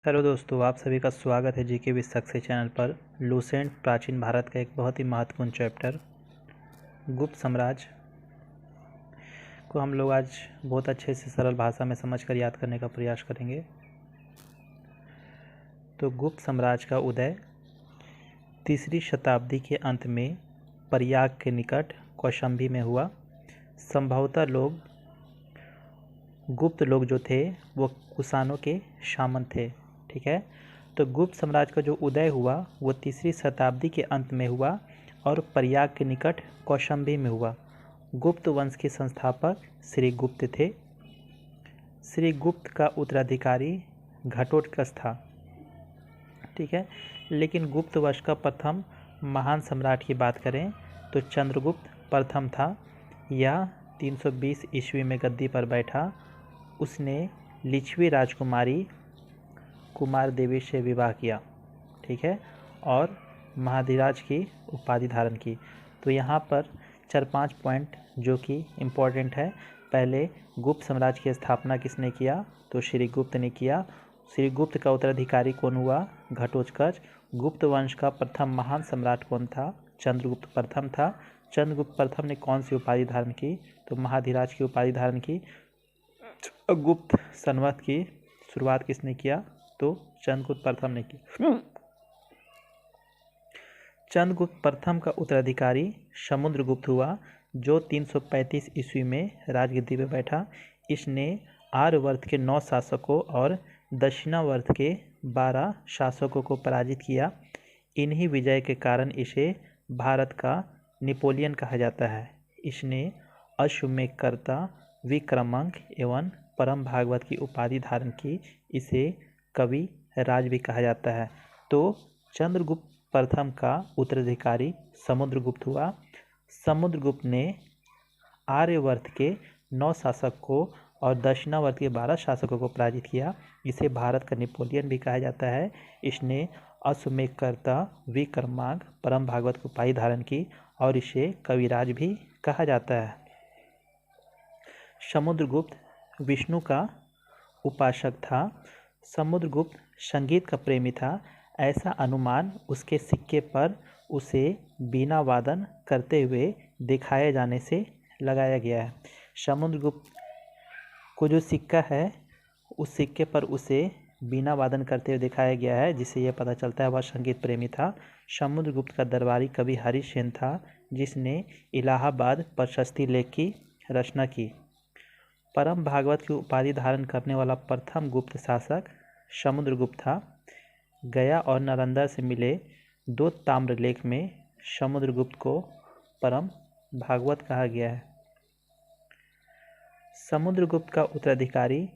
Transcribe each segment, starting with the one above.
Hello दोस्तों, आप सभी का स्वागत है जीके विद सक्सेस चैनल पर। लूसेंट प्राचीन भारत का एक बहुत ही महत्वपूर्ण चैप्टर गुप्त साम्राज्य को हम लोग आज बहुत अच्छे से सरल भाषा में समझकर याद करने का प्रयास करेंगे। तो गुप्त साम्राज्य का उदय 3री शताब्दी के अंत में प्रयाग के निकट कौशाम्बी में हुआ। संभवतः गुप्त लोग जो थे वो कुषाणों के शामन थे। ठीक है, तो गुप्त साम्राज्य का जो उदय हुआ वो 3री शताब्दी के अंत में हुआ और प्रयाग के निकट कौशाम्बी में हुआ। गुप्त वंश के संस्थापक श्री गुप्त थे। श्री गुप्त का उत्तराधिकारी घटोत्कच था। ठीक है, लेकिन गुप्त वंश का प्रथम महान सम्राट की बात करें तो चंद्रगुप्त प्रथम था। यह 320 ईस्वी में गद्दी पर बैठा। उसने लिच्छवी राजकुमारी कुमार देवी से विवाह किया। ठीक है, और महाधिराज की उपाधि धारण की। तो यहाँ पर 4-5 पॉइंट जो कि इम्पोर्टेंट है। पहले, गुप्त साम्राज्य की स्थापना किसने किया? तो श्री गुप्त ने किया। श्री गुप्त का उत्तराधिकारी कौन हुआ? घटोत्कच। गुप्त वंश का प्रथम महान सम्राट कौन था? चंद्रगुप्त प्रथम था। चंद्रगुप्त प्रथम ने कौन सी उपाधि धारण की? तो महाधिराज की उपाधि धारण की। गुप्त संवत की शुरुआत किसने किया? तो चंद्रगुप्त प्रथम ने की। चंद्रगुप्त प्रथम का उत्तराधिकारी समुद्रगुप्त हुआ, जो 335 ईस्वी में राजगद्दी पर बैठा। इसने आर्यवर्त के 9 शासकों और दक्षिणावर्त के 12 शासकों को पराजित किया। इन्हीं विजय के कारण इसे भारत का नेपोलियन कहा जाता है। इसने अश्वमेधकर्ता, विक्रमांक एवं परम भागवत की उपाधि धारण की। इसे कवि राज भी कहा जाता है। तो चंद्रगुप्त प्रथम का उत्तराधिकारी समुद्रगुप्त हुआ। समुद्रगुप्त ने आर्यवर्त के 9 शासक को और दक्षिणावर्त के 12 शासकों को पराजित किया। इसे भारत का नेपोलियन भी कहा जाता है। इसने अश्वमेधकर्ता, विक्रमांक, परम भागवत की उपाधि धारण की और इसे कविराज भी कहा जाता है। समुद्रगुप्त विष्णु का उपासक था। समुद्रगुप्त संगीत का प्रेमी था। ऐसा अनुमान उसके सिक्के पर उसे बीना वादन करते हुए दिखाए जाने से लगाया गया है। समुद्रगुप्त को जो सिक्का है उस सिक्के पर उसे बीना वादन करते हुए दिखाया गया है, जिससे यह पता चलता है वह संगीत प्रेमी था। समुद्रगुप्त का दरबारी कवि हरिसेन था, जिसने इलाहाबाद प्रशस्ति लेख की रचना की। परम भागवत की उपाधि धारण करने वाला प्रथम गुप्त शासक समुद्रगुप्त था। गया और नालंदा से मिले 2 ताम्रलेख में समुद्रगुप्त को परम भागवत कहा गया है। समुद्रगुप्त का उत्तराधिकारी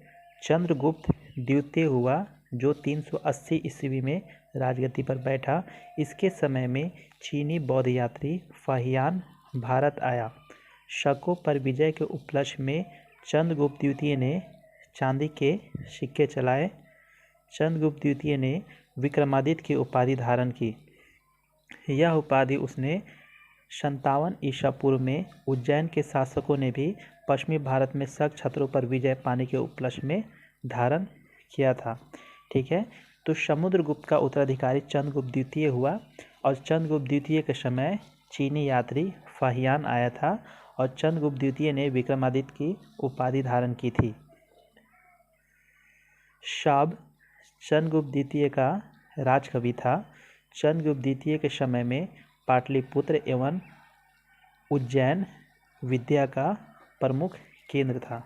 चंद्रगुप्त द्वितीय हुआ, जो 380 ईस्वी में राजगद्दी पर बैठा। इसके समय में चीनी बौद्ध यात्री फाहियान भारत आया। शकों पर विजय के उपलक्ष्य में चंद्रगुप्त द्वितीय ने चांदी के सिक्के चलाए। चंद्रगुप्त द्वितीय ने विक्रमादित्य की उपाधि धारण की। यह उपाधि उसने 57 ईसा पूर्व में उज्जैन के शासकों ने भी पश्चिमी भारत में शक छत्रों पर विजय पाने के उपलक्ष्य में धारण किया था। ठीक है, तो समुद्रगुप्त का उत्तराधिकारी चंद्रगुप्त द्वितीय हुआ और चंद्रगुप्त द्वितीय के समय चीनी यात्री फाहियान आया था और चंद्रगुप्त द्वितीय ने विक्रमादित्य की उपाधि धारण की थी। शाब चंद्रगुप्त द्वितीय का राजकवि था। चंद्रगुप्त द्वितीय के समय में पाटलिपुत्र एवं उज्जैन विद्या का प्रमुख केंद्र था।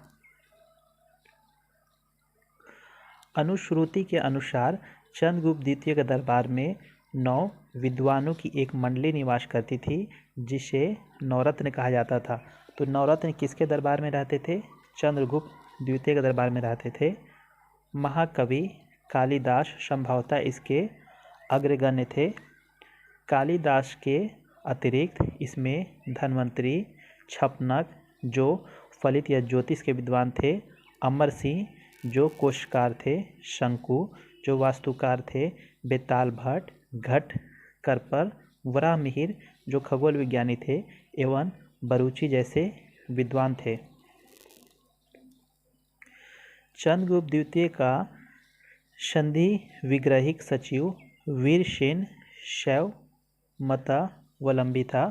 अनुश्रुति के अनुसार चंद्रगुप्त द्वितीय के दरबार में 9 विद्वानों की एक मंडली निवास करती थी, जिसे नवरत्न कहा जाता था। तो नवरत्न किसके दरबार में रहते थे? चंद्रगुप्त द्वितीय के दरबार में रहते थे। महाकवि कालिदास संभवतः इसके अग्रगण्य थे। कालिदास के अतिरिक्त इसमें धन्वंतरी, छपनक जो फलित या ज्योतिष के विद्वान थे, अमर सिंह जो कोशकार थे, शंकु जो वास्तुकार थे, बेताल भट्ट, घट करपर, वराहमिहिर जो खगोल विज्ञानी थे एवं बरूची जैसे विद्वान थे। चंद्रगुप्त द्वितीय का संधि विग्रहिक सचिव वीरसेन शैव मतावलंबी था,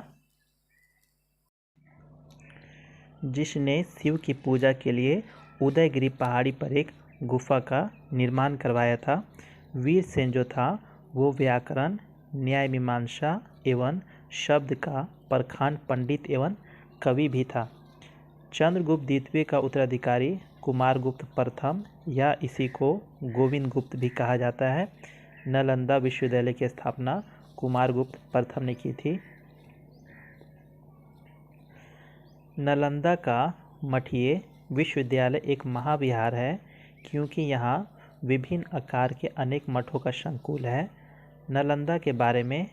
जिसने शिव की पूजा के लिए उदयगिरी पहाड़ी पर एक गुफा का निर्माण करवाया था। वीरसेन जो था वो व्याकरण, न्याय मीमांसा एवं शब्द का प्रखान पंडित एवं कवि भी था। चंद्रगुप्त द्वितीय का उत्तराधिकारी कुमारगुप्त प्रथम या इसी को गोविंद गुप्त भी कहा जाता है। नालंदा विश्वविद्यालय की स्थापना कुमारगुप्त प्रथम ने की थी। नालंदा का मठीय विश्वविद्यालय एक महाविहार है, क्योंकि यहाँ विभिन्न आकार के अनेक मठों का संकुल है। नालंदा के बारे में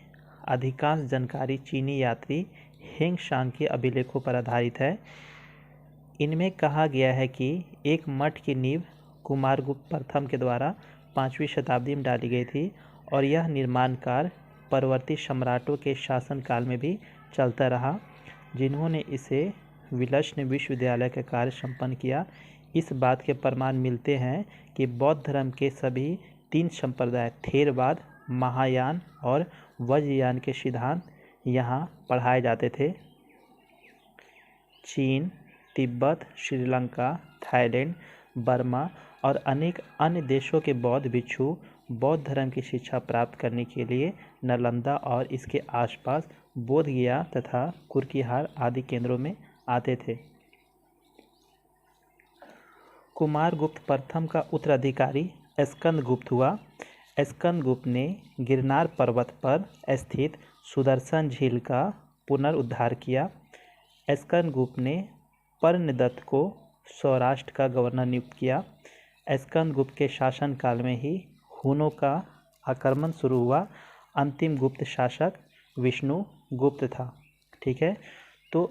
अधिकांश जानकारी चीनी यात्री हेंग सांग के अभिलेखों पर आधारित है। इनमें कहा गया है कि एक मठ की नींव कुमारगुप्त प्रथम के द्वारा 5वीं शताब्दी में डाली गई थी और यह निर्माण कार्य परवर्ती सम्राटों के शासनकाल में भी चलता रहा, जिन्होंने इसे विलक्षण विश्वविद्यालय का कार्य संपन्न किया। इस बात के प्रमाण मिलते हैं कि बौद्ध धर्म के सभी 3 संप्रदाय थेरवाद, महायान और वज्रयान के सिद्धांत यहाँ पढ़ाए जाते थे। चीन, तिब्बत, श्रीलंका, थाईलैंड, बर्मा और अनेक अन्य देशों के बौद्ध भिक्षु बौद्ध धर्म की शिक्षा प्राप्त करने के लिए नालंदा और इसके आसपास बोधगया तथा कुर्किहार आदि केंद्रों में आते थे। कुमारगुप्त प्रथम का उत्तराधिकारी स्कंदगुप्त हुआ। स्कंदगुप्त ने गिरनार पर्वत पर स्थित सुदर्शन झील का पुनरुद्धार किया। स्कंदगुप्त ने पर्णदत्त को सौराष्ट्र का गवर्नर नियुक्त किया। स्कंदगुप्त के शासनकाल में ही हुनों का आक्रमण शुरू हुआ। अंतिम गुप्त शासक विष्णुगुप्त था। ठीक है, तो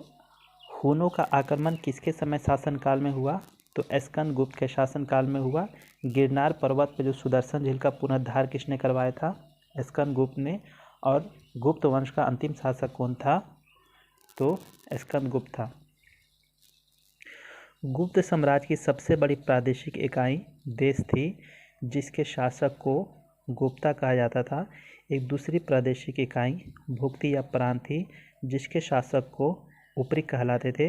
हुनों का आक्रमण किसके समय शासनकाल में हुआ? तो स्कंदगुप्त के शासनकाल में हुआ। गिरनार पर्वत पर जो सुदर्शन झील का पुनरुद्धार किसने करवाया था? स्कंदगुप्त ने। और गुप्त वंश का अंतिम शासक कौन था? तो स्कंदगुप्त था। गुप्त साम्राज्य की सबसे बड़ी प्रादेशिक इकाई देश थी, जिसके शासक को गुप्ता कहा जाता था। एक दूसरी प्रादेशिक इकाई भुक्ति या प्रांत थी, जिसके शासक को उपरी कहलाते थे।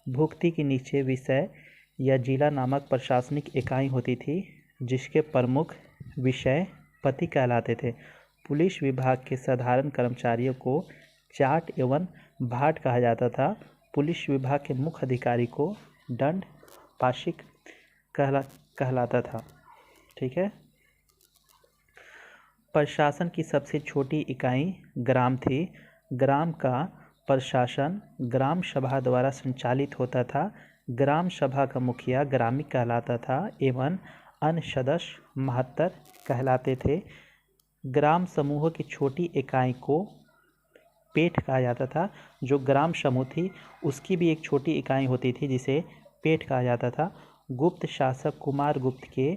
भुक्ति के नीचे विषय या जिला नामक प्रशासनिक इकाई होती थी, जिसके प्रमुख विषय पति कहलाते थे। पुलिस विभाग के साधारण कर्मचारियों को जाट एवं भाट कहा जाता था। पुलिस विभाग के मुख्य अधिकारी को दंड पाशिक कहलाता था। ठीक है। प्रशासन की सबसे छोटी इकाई ग्राम थी। ग्राम का प्रशासन ग्राम सभा द्वारा संचालित होता था। ग्राम सभा का मुखिया ग्रामिक कहलाता था एवं अन्य सदस्य महत्तर कहलाते थे। ग्राम समूहों की छोटी इकाई को पेठ कहा जाता था। जो ग्राम समूह थी उसकी भी एक छोटी इकाई होती थी, जिसे पेठ कहा जाता था। गुप्त शासक कुमारगुप्त के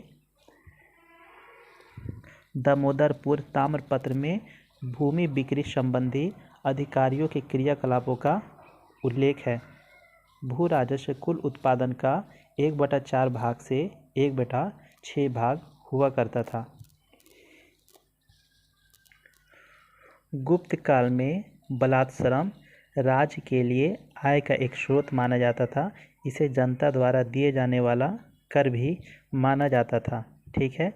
दामोदरपुर ताम्रपत्र में भूमि बिक्री संबंधी अधिकारियों के क्रियाकलापों का उल्लेख है। भू राजस्व कुल उत्पादन का 1/4 भाग से 1/6 भाग हुआ करता था। गुप्त काल में बलात्श्रम राज्य के लिए आय का एक स्रोत माना जाता था। इसे जनता द्वारा दिए जाने वाला कर भी माना जाता था। ठीक है।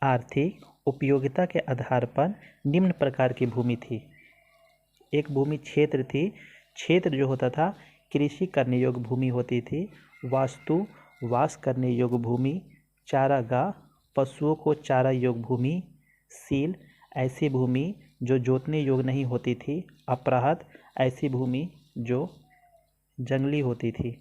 आर्थिक उपयोगिता के आधार पर निम्न प्रकार की भूमि थी। एक भूमि क्षेत्र थी। क्षेत्र जो होता था कृषि करने योग्य भूमि होती थी। वास्तु वास करने योग्य भूमि। चारागाह पशुओं को चारा योग्य भूमि। सील ऐसी भूमि जो जोतने योग्य नहीं होती थी। अपराहत ऐसी भूमि जो जंगली होती थी।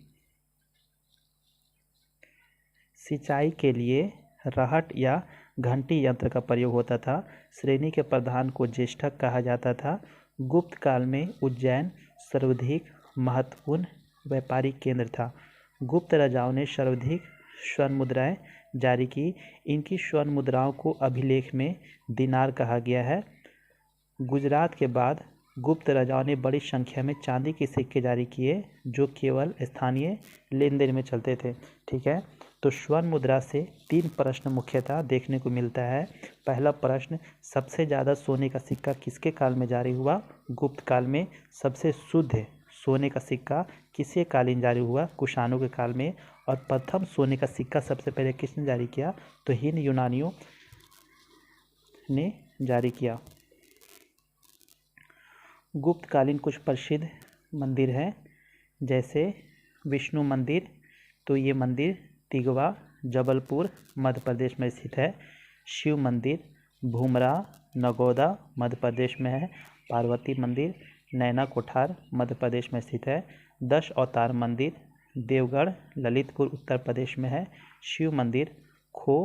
सिंचाई के लिए रहट या घंटी यंत्र का प्रयोग होता था। श्रेणी के प्रधान को ज्येष्ठक कहा जाता था। गुप्त काल में उज्जैन सर्वाधिक महत्वपूर्ण व्यापारिक केंद्र था। गुप्त राजाओं ने सर्वाधिक स्वर्ण मुद्राएं जारी की। इनकी स्वर्ण मुद्राओं को अभिलेख में दिनार कहा गया है। गुजरात के बाद गुप्त राजाओं ने बड़ी संख्या में चांदी के सिक्के जारी किए, जो केवल स्थानीय लेन देन में चलते थे। ठीक है। तो स्वर्ण मुद्रा से 3 प्रश्न मुख्यतः देखने को मिलता है। पहला प्रश्न, सबसे ज़्यादा सोने का सिक्का किसके काल में जारी हुआ? गुप्त काल में। सबसे शुद्ध सोने का सिक्का किसके कालीन जारी हुआ? कुषाणों के काल में। और प्रथम सोने का सिक्का सबसे पहले किसने जारी किया? तो हिंद यूनानियों ने जारी किया। गुप्त कालीन कुछ प्रसिद्ध मंदिर हैं, जैसे विष्णु मंदिर, तो ये मंदिर तिगवा, जबलपुर, मध्य प्रदेश में स्थित है। शिव मंदिर भूमरा, नगौदा, मध्य प्रदेश में है। पार्वती मंदिर नैना कोठार, मध्य प्रदेश में स्थित है। 10 अवतार मंदिर देवगढ़, ललितपुर, उत्तर प्रदेश में है। शिव मंदिर खो,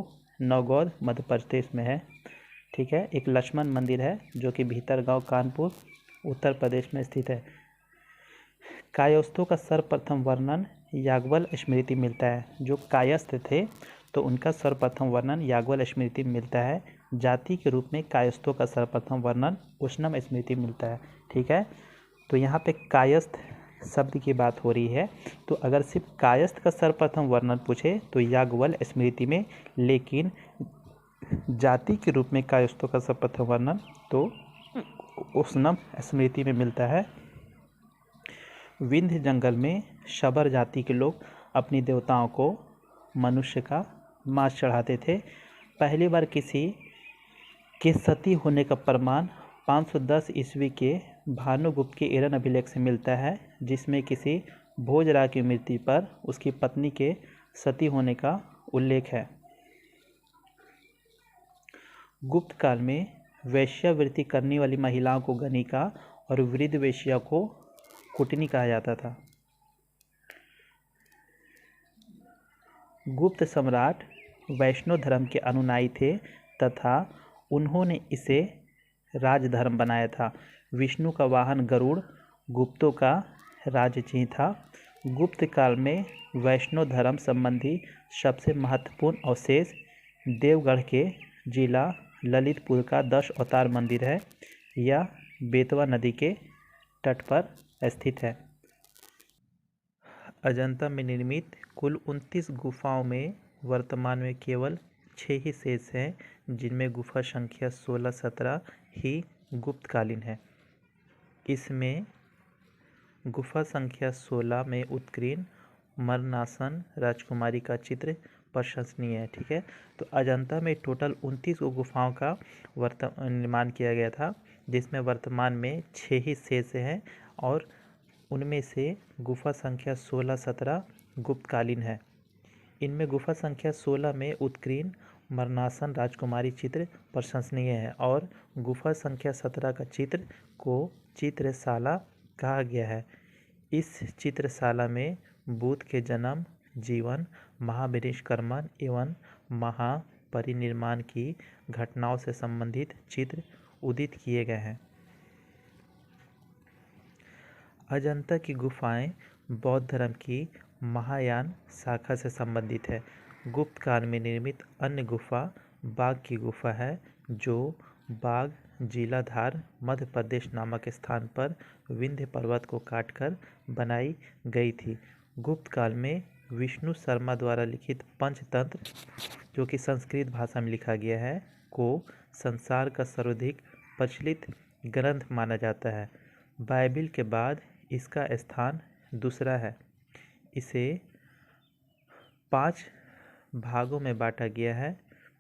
नौगौद, मध्य प्रदेश में है। ठीक है। एक लक्ष्मण मंदिर है जो कि भीतरगांव, कानपुर, उत्तर प्रदेश में स्थित है। कायस्थों का सर्वप्रथम वर्णन याज्ञवल स्मृति मिलता है। जो कायस्थ थे तो उनका सर्वप्रथम वर्णन याज्ञवल स्मृति मिलता है। जाति के रूप में कायस्थों का सर्वप्रथम वर्णन उष्णम स्मृति मिलता है। ठीक है। तो यहाँ पे कायस्थ शब्द की बात हो रही है, तो अगर सिर्फ कायस्थ का सर्वप्रथम वर्णन पूछे तो याज्ञवल स्मृति में, लेकिन जाति के रूप में कायस्थों का सर्वप्रथम वर्णन तो उष्णम स्मृति में मिलता है। विंध्य जंगल में शबर जाति के लोग अपनी देवताओं को मनुष्य का मांस चढ़ाते थे। पहली बार किसी के सती होने का प्रमाण 510 ईस्वी के भानुगुप्त के एरन अभिलेख से मिलता है, जिसमें किसी भोजराज की मृत्यु पर उसकी पत्नी के सती होने का उल्लेख है। गुप्त काल में वेश्यावृत्ति करने वाली महिलाओं को गणिका और वृद्ध वेश्या को कुटनी कहा जाता था। गुप्त सम्राट वैष्णव धर्म के अनुयायी थे तथा उन्होंने इसे राजधर्म बनाया था। विष्णु का वाहन गरुड़ गुप्तों का राजचिह्न था। गुप्त काल में वैष्णव धर्म संबंधी सबसे महत्वपूर्ण अवशेष देवगढ़ के जिला ललितपुर का 10 अवतार मंदिर है। यह बेतवा नदी के तट पर स्थित है। अजंता में निर्मित कुल 29 गुफाओं में वर्तमान में केवल 6 ही शेष हैं, जिनमें गुफा संख्या 16-17 ही गुप्तकालीन है। इसमें गुफा संख्या 16 में उत्कीर्ण मरणासन राजकुमारी का चित्र प्रशंसनीय है। ठीक है। तो अजंता में टोटल 29 गुफाओं का निर्माण किया गया था, जिसमें वर्तमान में 6 ही शेष हैं और उनमें से गुफा संख्या 16-17 गुप्तकालीन है। इनमें गुफा संख्या 16 में उत्कीर्ण मरणासन राजकुमारी चित्र प्रशंसनीय है और गुफा संख्या 17 का चित्र को चित्रशाला कहा गया है। इस चित्रशाला में बुद्ध के जन्म, जीवन, महापरिनिर्वाण एवं महापरिनिर्वाण की घटनाओं से संबंधित चित्र उदित किए गए हैं। अजंता की गुफाएं बौद्ध धर्म की महायान शाखा से संबंधित है। गुप्त काल में निर्मित अन्य गुफा बाघ की गुफा है, जो बाघ जिला धार, मध्य प्रदेश नामक स्थान पर विंध्य पर्वत को काटकर बनाई गई थी। गुप्त काल में विष्णु शर्मा द्वारा लिखित पंचतंत्र, जो कि संस्कृत भाषा में लिखा गया है, को संसार का सर्वाधिक प्रचलित ग्रंथ माना जाता है। बाइबिल के बाद इसका स्थान दूसरा है। इसे 5 भागों में बांटा गया है।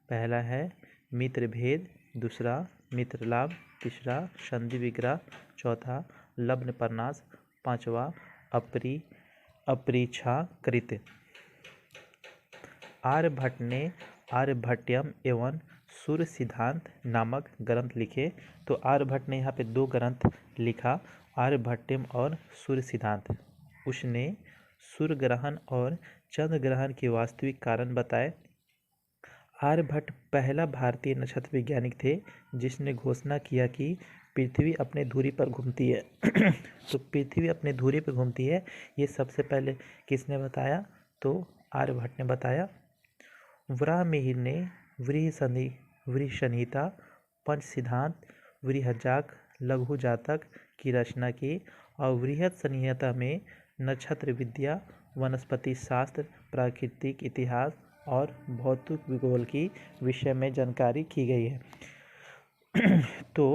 पहला है मित्र भेद, दूसरा मित्र लाभ, तीसरा संधि विग्रह, चौथा लब्न प्रनाश, पांचवा अपरिच्छाकृत। आर्यभट्ट ने आर्यभट्टयम एवं सूर्य सिद्धांत नामक ग्रंथ लिखे। तो आर्यभट्ट ने यहाँ पे 2 ग्रंथ लिखा, आर्यभट्टयम और सूर्य सिद्धांत। उसने सूर्य ग्रहण और चंद्र ग्रहण के वास्तविक कारण बताए। आर्यभट्ट पहला भारतीय नक्षत्र वैज्ञानिक थे जिसने घोषणा किया कि पृथ्वी अपने धुरी पर घूमती है। तो पृथ्वी अपने धुरी पर घूमती है, ये सबसे पहले किसने बताया? तो आर्यभट्ट ने बताया। वराहमिहिर ने वृहद संहिता, पंच सिद्धांत, वृहज्जातक, लघु जातक की रचना की और वृहद संहिता में नक्षत्र विद्या, वनस्पति शास्त्र, प्राकृतिक इतिहास और भौतिक भूगोल की विषय में जानकारी की गई है। तो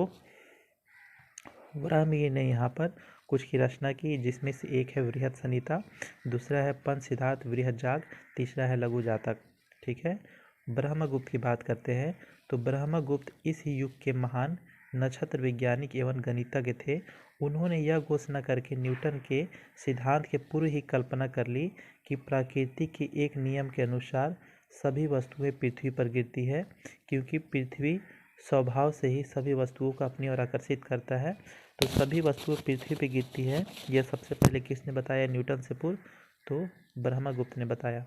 वराहमिहिर ने यहाँ पर कुछ की रचना की, जिसमें से एक है बृहत संहिता, दूसरा है पंच सिद्धार्थ बृहज्जाग, तीसरा है लघु जातक। ठीक है। ब्रह्मगुप्त की बात करते हैं तो ब्रह्मगुप्त इस युग के महान नक्षत्र वैज्ञानिक एवं गणितज्ञ थे। उन्होंने यह घोषणा करके न्यूटन के सिद्धांत के पूर्व ही कल्पना कर ली कि प्रकृति के एक नियम के अनुसार सभी वस्तुएं पृथ्वी पर गिरती है, क्योंकि पृथ्वी स्वभाव से ही सभी वस्तुओं को अपनी ओर आकर्षित करता है। तो सभी वस्तुएं पृथ्वी पर गिरती है। यह सबसे पहले किसने बताया न्यूटन से पूर्व? तो ब्रह्मगुप्त ने बताया।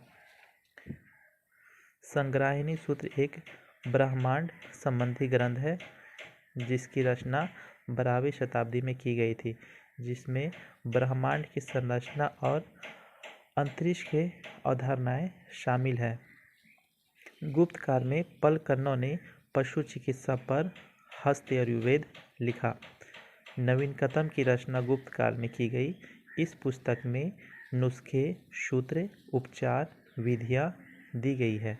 संग्राहिणी सूत्र एक ब्रह्मांड संबंधी ग्रंथ है, जिसकी रचना 12वीं शताब्दी में की गई थी, जिसमें ब्रह्मांड की संरचना और अंतरिक्ष के अवधारणाएं शामिल है। गुप्त काल में पलकर्णों ने पशु चिकित्सा पर हस्त आयुर्वेद लिखा। नवीनतम की रचना गुप्त काल में की गई। इस पुस्तक में नुस्खे, सूत्र, उपचार, विधियाँ दी गई है।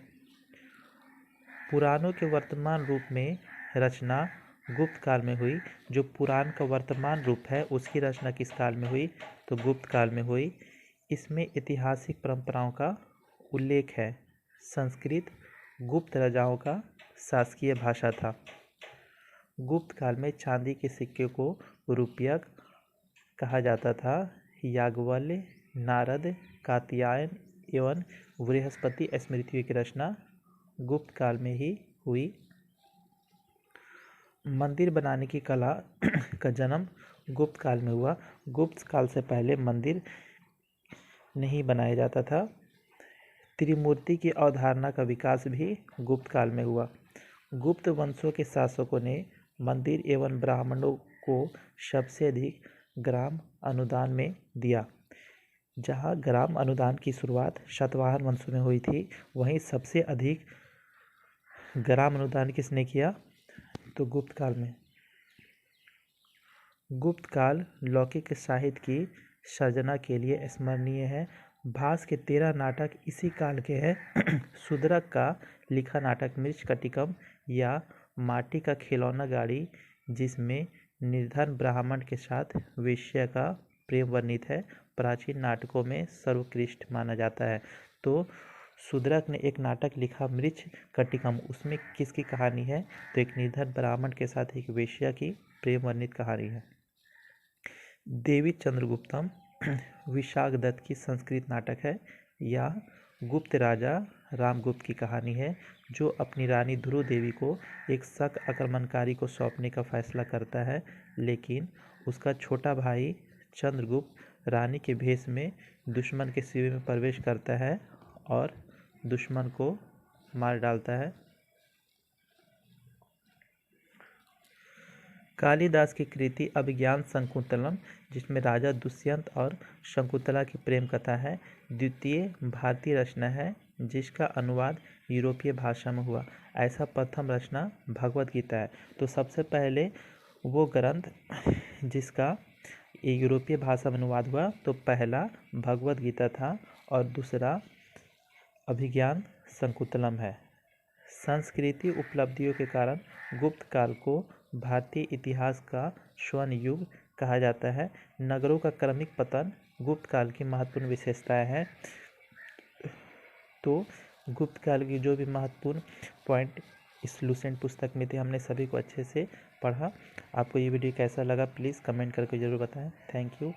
पुराणों के वर्तमान रूप में रचना गुप्त काल में हुई। जो पुराण का वर्तमान रूप है उसकी रचना किस काल में हुई? तो गुप्त काल में हुई। इसमें ऐतिहासिक परंपराओं का उल्लेख है। संस्कृत गुप्त राजाओं का शासकीय भाषा था। गुप्त काल में चांदी के सिक्के को रुपयक कहा जाता था। याज्ञवल्क्य, नारद, कात्यायन एवं बृहस्पति स्मृतियों की रचना गुप्त काल में ही हुई। मंदिर बनाने की कला का जन्म गुप्त काल में हुआ। गुप्त काल से पहले मंदिर नहीं बनाया जाता था। त्रिमूर्ति की अवधारणा का विकास भी गुप्त काल में हुआ। गुप्त वंशों के शासकों ने मंदिर एवं ब्राह्मणों को सबसे अधिक ग्राम अनुदान में दिया। जहाँ ग्राम अनुदान की शुरुआत सातवाहन वंशों में हुई थी, वहीं सबसे अधिक ग्राम अनुदान किसने किया? तो गुप्त काल में। गुप्त काल लौकिक साहित्य की सर्जना के लिए स्मरणीय है। भास के 13 नाटक इसी काल के हैं। शूद्रक का लिखा नाटक मृच्छकटिकम या माटी का खिलौना गाड़ी, जिसमें निर्धन ब्राह्मण के साथ वेश्या का प्रेम वर्णित है, प्राचीन नाटकों में सर्वोत्कृष्ट माना जाता है। तो शूद्रक ने एक नाटक लिखा मृच्छकटिकम, उसमें किसकी कहानी है? तो एक निर्धन ब्राह्मण के साथ एक वेश्या की प्रेम वर्णित कहानी है। देवी चंद्रगुप्तम विशाखदत्त की संस्कृत नाटक है। यह गुप्त राजा रामगुप्त की कहानी है, जो अपनी रानी ध्रुव देवी को एक शक आक्रमणकारी को सौंपने का फैसला करता है, लेकिन उसका छोटा भाई चंद्रगुप्त रानी के भेष में दुश्मन के शिविर में प्रवेश करता है और दुश्मन को मार डालता है। कालिदास की कृति अभिज्ञान शकुंतलम, जिसमें राजा दुष्यंत और शकुंतला की प्रेम कथा है, द्वितीय भारतीय रचना है, जिसका अनुवाद यूरोपीय भाषा में हुआ। ऐसा प्रथम रचना भगवत गीता है। तो सबसे पहले वो ग्रंथ जिसका यूरोपीय भाषा में अनुवाद हुआ, तो पहला भगवत गीता था और दूसरा अभिज्ञान शकुंतलम है। सांस्कृतिक उपलब्धियों के कारण गुप्त काल को भारतीय इतिहास का स्वर्ण युग कहा जाता है। नगरों का क्रमिक पतन गुप्त काल की महत्वपूर्ण विशेषताएं हैं। तो गुप्त काल की जो भी महत्वपूर्ण पॉइंट इस लूसेंट पुस्तक में थे, हमने सभी को अच्छे से पढ़ा। आपको ये वीडियो कैसा लगा प्लीज़ कमेंट करके ज़रूर बताएं। Thank you.